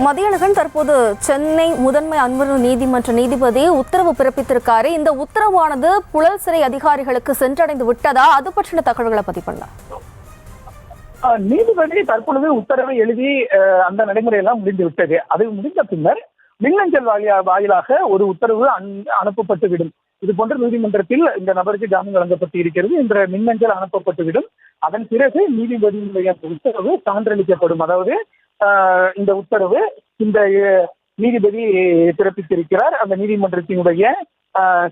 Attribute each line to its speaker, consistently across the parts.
Speaker 1: மதியழகன், தற்போது சென்னை முதன்மை அமர்வு நீதிமன்ற நீதிபதி உத்தரவு பிறப்பித்திருக்காரு. இந்த உத்தரவானது புழல் சிறை அதிகாரிகளுக்கு சென்றடைந்து விட்டதா? அது பற்றின தகவல்களை பதிவு பண்ணலாம்.
Speaker 2: நீதிபதி தற்பொழுது உத்தரவை எழுதி அந்த நடைமுறையெல்லாம் முடிந்து விட்டது. அது முடிந்த பின்னர் மின்னஞ்சல் வாயிலாக ஒரு உத்தரவு அனுப்பப்பட்டுவிடும். இது போன்ற நீதிமன்றத்தில் இந்த நபருக்கு ஜாமீன் வழங்கப்பட்டு இருக்கிறது. இந்த மின்னஞ்சல் அனுப்பப்பட்டுவிடும். அதன் பிறகு நீதிபதியினுடைய உத்தரவு சான்றளிக்கப்படும். அதாவது இந்த உத்தரவு இந்த நீதிபதி பிறப்பித்திருக்கிறார். அந்த நீதிமன்றத்தினுடைய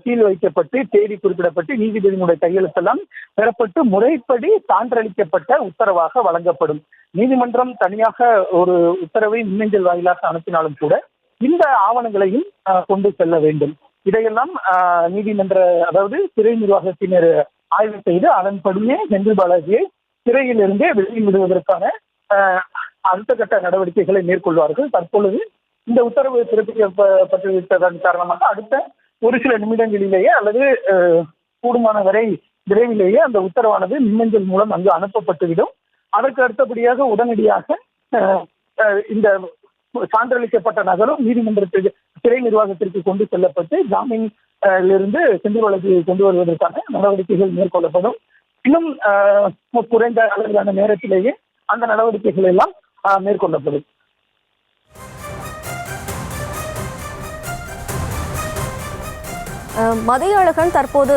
Speaker 2: சீல் வைக்கப்பட்டு தேதி குறிப்பிடப்பட்டு நீதிபதியினுடைய கையெழுத்தெல்லாம் பெறப்பட்டு முறைப்படி சான்றளிக்கப்பட்ட உத்தரவாக வழங்கப்படும். நீதிமன்றம் தனியாக ஒரு உத்தரவை மின்னஞ்சல் வாயிலாக அனுப்பினாலும் கூட இந்த ஆவணங்களையும் கொண்டு செல்ல வேண்டும். இதையெல்லாம் நீதிமன்ற அதாவது சிறை நிர்வாகத்தினர் ஆய்வு செய்து அதன்படியே செந்தில் பாலாஜியை சிறையிலிருந்தே வெளியில் விடுவதற்கான அடுத்த கட்ட நடவடிக்கைகளை மேற்கொள்வார்கள். தற்பொழுது இந்த உத்தரவு பிறப்பிக்கப்பட்டுவிட்டதன் காரணமாக அடுத்த ஒரு சில நிமிடங்களிலேயே அல்லது கூடுமான வரை விரைவிலேயே அந்த உத்தரவானது மின்னஞ்சல் மூலம் அங்கு அனுப்பப்பட்டுவிடும். அதற்கு அடுத்தபடியாக உடனடியாக இந்த சான்றளிக்கப்பட்ட நகரும் நீதிமன்றத்திற்கு சிறை நிர்வாகத்திற்கு கொண்டு செல்லப்பட்டு ஜாமீனிலிருந்து செந்தில் பாலாஜியை கொண்டு வருவதற்கான நடவடிக்கைகள் மேற்கொள்ளப்படும். இன்னும் குறைந்த அளவிலான நேரத்திலேயே அந்த நடவடிக்கைகள் எல்லாம் மேற்கொள்ளப்படும்.
Speaker 1: மதியழகன், தற்போது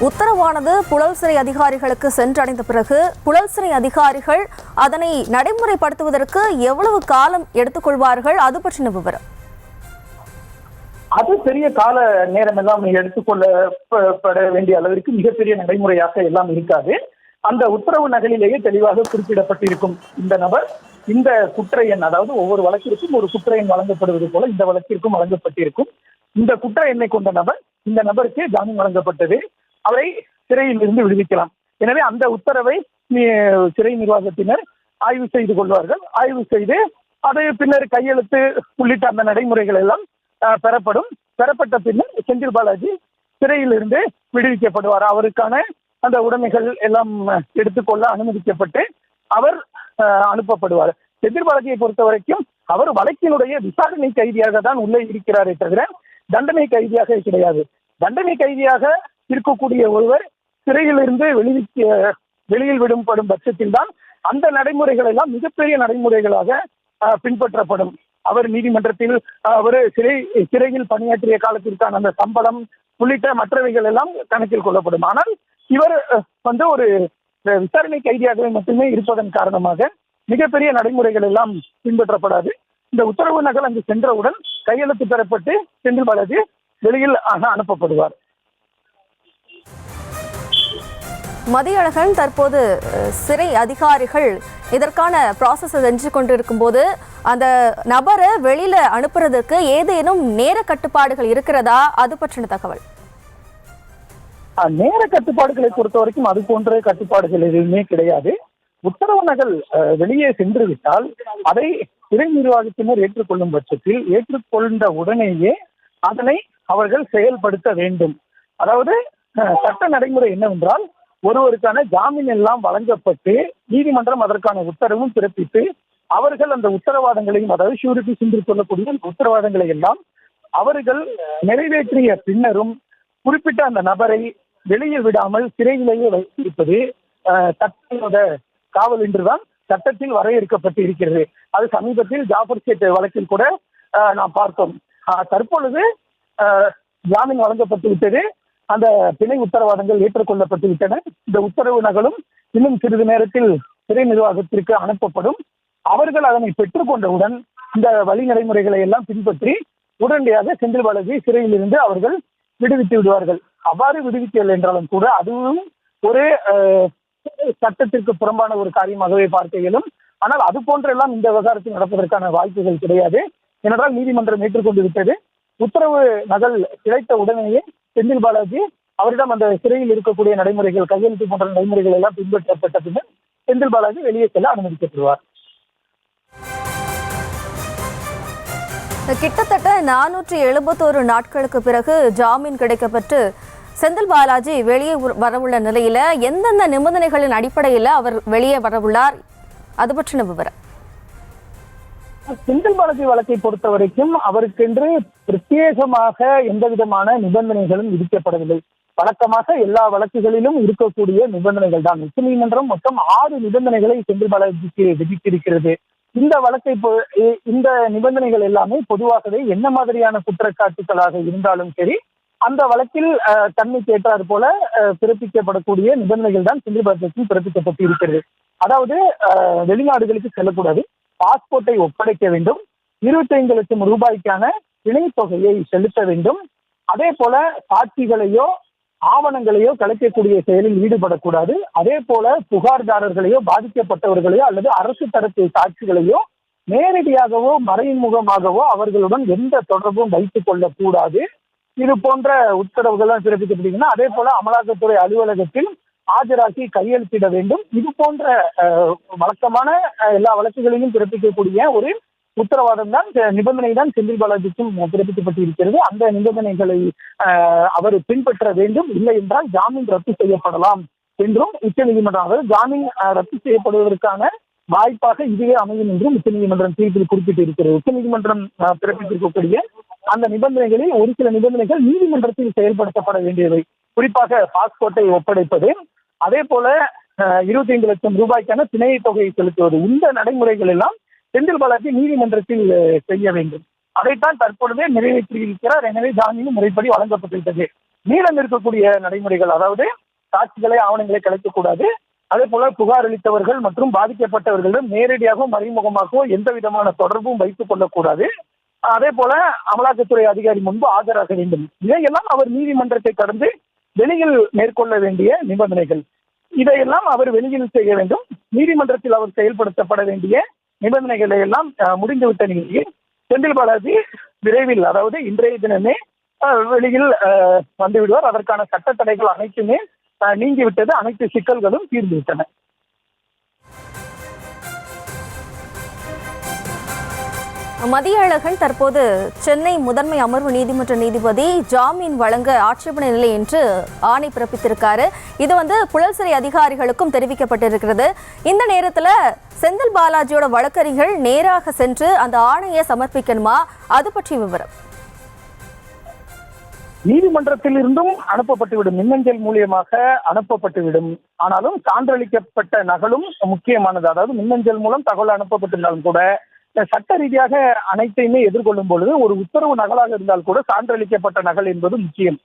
Speaker 1: உத்தரவானது புழல் சிறை அதிகாரிகளுக்கு சென்றடைந்த பிறகு புழல் சிறை அதிகாரிகள் அதனை நடைமுறைப்படுத்துவதற்கு எவ்வளவு காலம் எடுத்துக்கொள்வார்கள்? அது பற்றின விவரம்.
Speaker 2: அது பெரிய கால நேரம் எல்லாம் எடுத்துக்கொள்ளப்பட வேண்டிய அளவிற்கு மிகப்பெரிய நடைமுறையாக எல்லாம் இருக்காது. அந்த உத்தரவு நகலிலேயே தெளிவாக குறிப்பிடப்பட்டிருக்கும். இந்த நபர் இந்த குற்ற எண், அதாவது ஒவ்வொரு வழக்கிற்கும் ஒரு குற்ற எண் வழங்கப்படுவது போல இந்த வழக்கிற்கும் வழங்கப்பட்டிருக்கும். இந்த குற்ற எண்ணை கொண்ட நபர், இந்த நபருக்கு ஜாமீன் வழங்கப்பட்டது, அவரை சிறையில் இருந்து விடுவிக்கலாம். எனவே அந்த உத்தரவை சிறை நிர்வாகத்தினர் ஆய்வு செய்து கொள்வார்கள். ஆய்வு செய்து அது பின்னர் கையெழுத்து உள்ளிட்ட அந்த நடைமுறைகள் எல்லாம் பெறப்படும். பெறப்பட்ட பின்னர் செந்தில் பாலாஜி சிறையில் இருந்து விடுவிக்கப்படுவார். அவருக்கான அந்த உடைமைகள் எல்லாம் எடுத்துக்கொள்ள அனுமதிக்கப்பட்டு அவர் அனுப்பப்படுவார். செந்தில் பாலாஜியை பொறுத்த வரைக்கும் அவர் வழக்கினுடைய விசாரணை கைதியாக தான் உள்ளே இருக்கிறாரே தவிர தண்டனை கைதியாக கிடையாது. தண்டனை கைதியாக இருக்கக்கூடிய ஒருவர் சிறையில் இருந்து வெளியில் விடும்படும் பட்சத்தில் தான் அந்த நடைமுறைகள் எல்லாம் மிகப்பெரிய நடைமுறைகளாக பின்பற்றப்படும். அவர் நீதிமன்றத்தில் ஒரு சிறையில் பணியாற்றிய காலத்திற்கான அந்த சம்பளம் உள்ளிட்ட மற்றவைகள் எல்லாம் கணக்கில் கொள்ளப்படும். ஆனால் இவர் ஒரு விசாரணை கைதியாகவே மட்டுமே இருப்பதன் காரணமாக மிகப்பெரிய நடைமுறைகள் எல்லாம் பின்பற்றப்படாது. இந்த உத்தரவு நகல் அங்கு சென்றவுடன் கையெழுத்து பெறப்பட்டு செந்தில் பாலாஜி வெளியில் அனுப்பப்படுவார்.
Speaker 1: மதியழகன், தற்போது சிறை அதிகாரிகள் இதற்கான ப்ராசஸ் செஞ்சு கொண்டிருக்கும் போது அந்த நபரை வெளியில அனுப்புறதுக்கு ஏதேனும் நேர கட்டுப்பாடுகள் இருக்கிறதா? அது பற்றின தகவல்.
Speaker 2: நேர கட்டுப்பாடுகளை பொறுத்த வரைக்கும் அது போன்ற கட்டுப்பாடுகள் எதுவுமே கிடையாது. உத்தரவு நகல் வெளியே சென்று விட்டால் அதை சிறை நிர்வாகத்தினர் ஏற்றுக்கொள்ளும் பட்சத்தில் ஏற்றுக்கொண்ட உடனேயே அதனை அவர்கள் செயல்படுத்த வேண்டும். அதாவது சட்ட நடைமுறை என்னவென்றால் ஒருவருக்கான ஜாமீன் எல்லாம் வழங்கப்பட்டு நீதிமன்றம் அதற்கான உத்தரவும் பிறப்பித்து அவர்கள் அந்த உத்தரவாதங்களையும், அதாவது ஷூரிட்டி என்று சொல்லக்கூடிய உத்தரவாதங்களை எல்லாம் அவர்கள் நிறைவேற்றிய பின்னரும் குறிப்பிட்ட அந்த நபரை வெளியில் விடாமல் சிறையிலேயே வைத்திருப்பது சட்டத்தோட காவல் என்றுதான் சட்டத்தில் வரையறுக்கப்பட்டு இருக்கிறது. அது சமீபத்தில் ஜாஃபர் சேட் வழக்கில் கூட நாம் பார்த்தோம். தற்பொழுது ஜாமீன் வழங்கப்பட்டு விட்டது, அந்த பிணை உத்தரவாதங்கள் ஏற்றுக்கொள்ளப்பட்டு விட்டன. இந்த உத்தரவு நகலும் இன்னும் சிறிது நேரத்தில் சிறை நிர்வாகத்திற்கு அனுப்பப்படும். அவர்கள் அதனை பெற்றுக்கொண்டவுடன் இந்த வழி நடைமுறைகளை எல்லாம் பின்பற்றி உடனடியாக செந்தில் பாலாஜி சிறையில் இருந்து அவர்கள் விடுவித்து விடுவார்கள். அவ்வாறு விடுவிக்கவில்லை என்றாலும் கூட அதுவும் ஒரு சட்டத்திற்கு புறம்பான ஒரு காரியமாகவே பார்க்க இயலும். ஆனால் அது போன்றெல்லாம் இந்த விவகாரத்தில் நடப்பதற்கான வாய்ப்புகள் கிடையாது. ஏனென்றால் நீதிமன்றம் ஏற்றுக்கொண்டு விட்டது. உத்தரவு நகல் கிடைத்த உடனேயே செந்தில் பாலாஜி அவரிடம் அந்த சிறையில் இருக்கக்கூடிய நடைமுறைகள், கையெழுத்து போன்ற நடைமுறைகள் எல்லாம் பின்பற்றப்பட்ட பின்னர் செந்தில் பாலாஜி வெளியே செல்ல அனுமதிக்கப்படுவார்.
Speaker 1: கிட்டத்தட்ட 471 நாட்களுக்கு பிறகு ஜாமீன் கிடைக்கப்பட்டு செந்தில் பாலாஜி வெளியே வரவுள்ள நிலையில எந்தெந்த நிபந்தனைகளின் அடிப்படையில் அவர் வெளியே வரவுள்ளார்? அது பற்றின விவரம்.
Speaker 2: செந்தில் பாலாஜி வழக்கை பொறுத்த வரைக்கும் அவருக்கென்று பிரத்யேகமாக எந்த விதமான நிபந்தனைகளும் விதிக்கப்படவில்லை. வழக்கமாக எல்லா வழக்குகளிலும் இருக்கக்கூடிய நிபந்தனைகள் தான். உச்சநீதிமன்றம் மொத்தம் 6 நிபந்தனைகளை செந்தில் பாலாஜிக்கு விதித்திருக்கிறது. இந்த வழக்கை இந்த நிபந்தனைகள் எல்லாமே பொதுவாகவே என்ன மாதிரியான குற்றச்சாட்டுகளாக இருந்தாலும் சரி, அந்த வழக்கில் தன்மைக்கு ஏற்றாறு போல பிறப்பிக்கப்படக்கூடிய நிபந்தனைகள் தான் செந்தில் பாலாஜிக்கு பிறப்பிக்கப்பட்டு இருக்கிறது. அதாவது வெளிநாடுகளுக்கு செல்லக்கூடாது, பாஸ்போர்ட்டை ஒப்படைக்க வேண்டும், 25 லட்சம் ரூபாய்க்கான பிணை தொகையை செலுத்த வேண்டும், அதே போல சாட்சிகளையோ ஆவணங்களையோ கலைக்கக்கூடிய செயலில் ஈடுபடக்கூடாது, அதே போல புகார்தாரர்களையோ பாதிக்கப்பட்டவர்களையோ அல்லது அரசு தரப்பு சாட்சிகளையோ நேரடியாகவோ மறைமுகமாகவோ அவர்களுடன் எந்த தொடர்பும் வைத்துக் கொள்ளக்கூடாது. இது போன்ற உத்தரவுகள் பிறப்பிக்கப்படுகின்றன. அதே போல அமலாக்கத்துறை அலுவலகத்தில் ஆஜராகி கையெழுத்திட வேண்டும். இது போன்ற வழக்கமான எல்லா வழக்குகளிலும் பிறப்பிக்கக்கூடிய ஒரு உத்தரவாதம் தான், நிபந்தனை தான் செந்தில் பாலாஜிக்கும் பிறப்பிக்கப்பட்டிருக்கிறது. அந்த நிபந்தனைகளை அவர் பின்பற்ற வேண்டும், இல்லை என்றால் ஜாமீன் ரத்து செய்யப்படலாம் என்றும் உச்சநீதிமன்றம், அதாவது ஜாமீன் ரத்து செய்யப்படுவதற்கான வாய்ப்பாக இதுவே அமையும் என்றும் உச்சநீதிமன்றம் தீர்ப்பில் குறிப்பிட்டிருக்கிறது. உச்சநீதிமன்றம் பிறப்பித்திருக்கக்கூடிய அந்த நிபந்தனைகளில் ஒரு சில நிபந்தனைகள் நீதிமன்றத்தில் செயல்படுத்தப்பட வேண்டியவை. குறிப்பாக பாஸ்போர்ட்டை ஒப்படைப்பது, அதே போல 25 லட்சம் ரூபாய்க்கான பிணை தொகையை செலுத்துவது, இந்த நடைமுறைகள் எல்லாம் செந்தில் பாலாஜி நீதிமன்றத்தில் செய்ய வேண்டும். அதைத்தான் தற்பொழுதே நிறைவேற்றியிருக்கிறார். எனவே ஜாமீன் முறைப்படி வழங்கப்பட்டிருக்கிறது. மீதம் இருக்கக்கூடிய நடைமுறைகள், அதாவது சாட்சிகளை ஆவணங்களை கலைக்கக்கூடாது, அதே போல புகார் அளித்தவர்கள் மற்றும் பாதிக்கப்பட்டவர்களிடம் நேரடியாகவோ மறைமுகமாகவோ எந்த விதமான தொடர்பும் வைத்துக் கொள்ளக்கூடாது, அதே போல அமலாக்கத்துறை அதிகாரி முன்பு ஆஜராக வேண்டும். இதையெல்லாம் அவர் நீதிமன்றத்தை கடந்து வெளியில் மேற்கொள்ள வேண்டிய நிபந்தனைகள். இதையெல்லாம் அவர் வெளியில் செய்ய வேண்டும். நீதிமன்றத்தில் அவர் செயல்படுத்தப்பட வேண்டிய நிபந்தனைகளை எல்லாம் முடிந்துவிட்ட நிலையில் செந்தில் பாலாஜி விரைவில், அதாவது இன்றைய தினமே வெளியில் வந்துவிடுவார். அதற்கான சட்ட தடைகள் அனைத்துமே நீங்கிவிட்டது. அனைத்து சிக்கல்களும் தீர்ந்துவிட்டன.
Speaker 1: மதியழகன் தற்போது சென்னை முதன்மை அமர்வு நீதிமன்ற நீதிபதி ஜாமீன் வழங்க ஆட்சேபனை இல்லை என்று ஆணை பிறப்பித்திருக்காரு. இது புழல் சிறை அதிகாரிகளுக்கும் தெரிவிக்கப்பட்டிருக்கிறது. இந்த நேரத்தில் செந்தில் பாலாஜியோட வழக்கறிஞர்கள் நேராக சென்று அந்த ஆணையை சமர்ப்பிக்கணுமா? அது பற்றிய விவரம்.
Speaker 2: நீதிமன்றத்தில் இருந்தும் அனுப்பப்பட்டுவிடும், மின்னஞ்சல் மூலியமாக அனுப்பப்பட்டுவிடும். ஆனாலும் சான்றளிக்கப்பட்ட நகலும் முக்கியமானது. அதாவது மின்னஞ்சல் மூலம் தகவல் அனுப்பப்பட்டிருந்தாலும் கூட சட்ட ரீதியாக அனைத்தையுமே எதிர்கொள்ளும் பொழுது ஒரு உத்தரவு நகலாக இருந்தால் கூட சான்றளிக்கப்பட்ட நகல் என்பது முக்கியம்.